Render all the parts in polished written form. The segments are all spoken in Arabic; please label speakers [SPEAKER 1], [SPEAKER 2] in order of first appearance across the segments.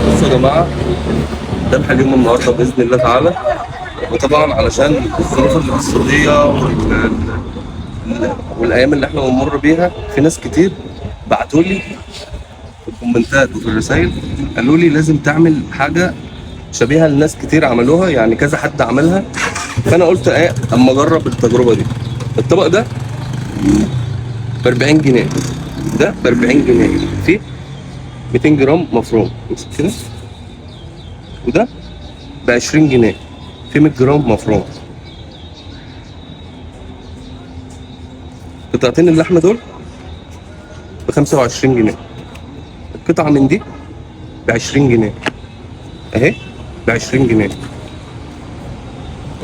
[SPEAKER 1] بصوا يا جماعه، ذبح اليوم النهارده باذن الله تعالى. وطبعا علشان الظروف الاقتصاديه والايام اللي احنا بنمر بيها، في ناس كتير بعتوا لي في الكومنتات وفي الرسائل قالوا لي لازم تعمل حاجه شبيهه لناس كتير عملوها، يعني كذا حد عملها. فانا قلت ايه اما اجرب التجربه دي. الطبق ده ب 40 جنيه، ده ب 40 جنيه، فيه 200 جرام مفروم امسك كده. وده ب 20 جنيه، فيه 100 جرام مفروم. قطعتين اللحمه دول ب 25 جنيه. القطعه من دي ب 20 جنيه اهي، ب 20 جنيه.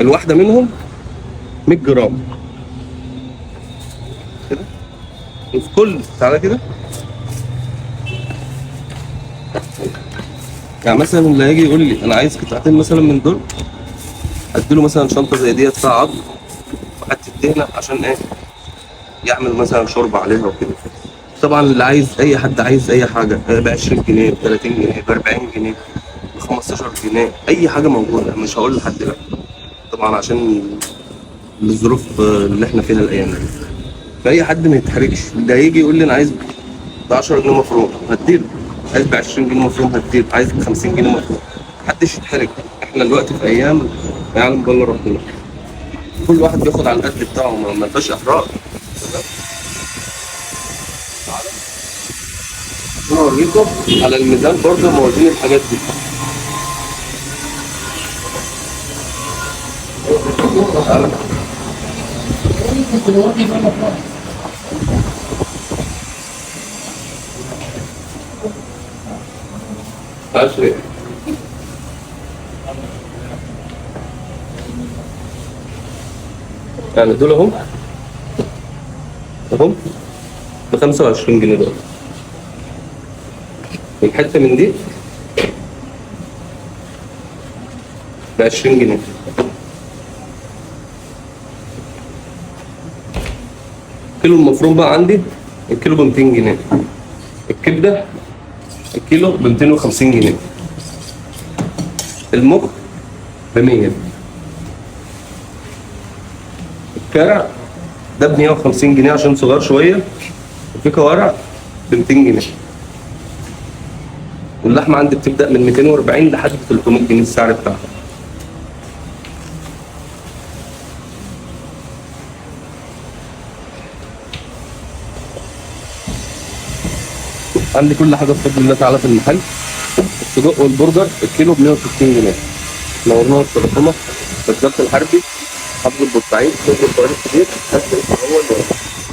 [SPEAKER 1] الواحده منهم 100 جرام كده. وفي كل تعالى كده، يعني مثلا اللي هيجي يقول لي انا عايز قطعتين مثلا من دول، اديله مثلا شنطه زي ديت فيها عظم وحته دهنه، عشان ايه؟ يعمل مثلا شوربه عليها وكده. طبعا اللي عايز، اي حد عايز اي حاجه ب 20 جنيه، ب 30 جنيه، ب 40 جنيه، ب 15 جنيه، اي حاجه موجوده. مش هقول لحد لا، طبعا عشان الظروف اللي احنا فيها الايام دي. فاي حد ما يتحرجش، اللي هيجي يقول لي انا عايز ب 10 جنيه مفروم هديله، عايز ب 20 جنيه مفروم هديله، عايز ب 50 جنيه مفروم. محدش يتحرج، احنا دلوقتي في ايام ما يعلم بالله ربنا. كل واحد بياخد على القد بتاعه، ما فيهاش احراج. انا اوريكم على الميزان برضه موازين الحاجات دي. تعالى. عشري. يعني دول اهم اهم ب 25 جنيه دول. الحته من دي ب 20 جنيه. كيلو المفروم بقى عندي الكيلو ب 200 جنيه. الكبده الكيلو ب 250 جنيه. المخ ب 100. الكرع ده ب 150 جنيه عشان صغير شويه، وفي كوارع ب 200 جنيه. واللحمه عندي بتبدا من 240 لحد 300 جنيه السعر بتاعها. عندي كل حاجه بفضل الله تعالى في المحل. السجق والبرجر الكيلو ب 160 جنيه. نورنا التليفونه، بالظبط الحربي، حافظ البورسعيد، صدر القرآن الكبير، نفس الاسم هو اللي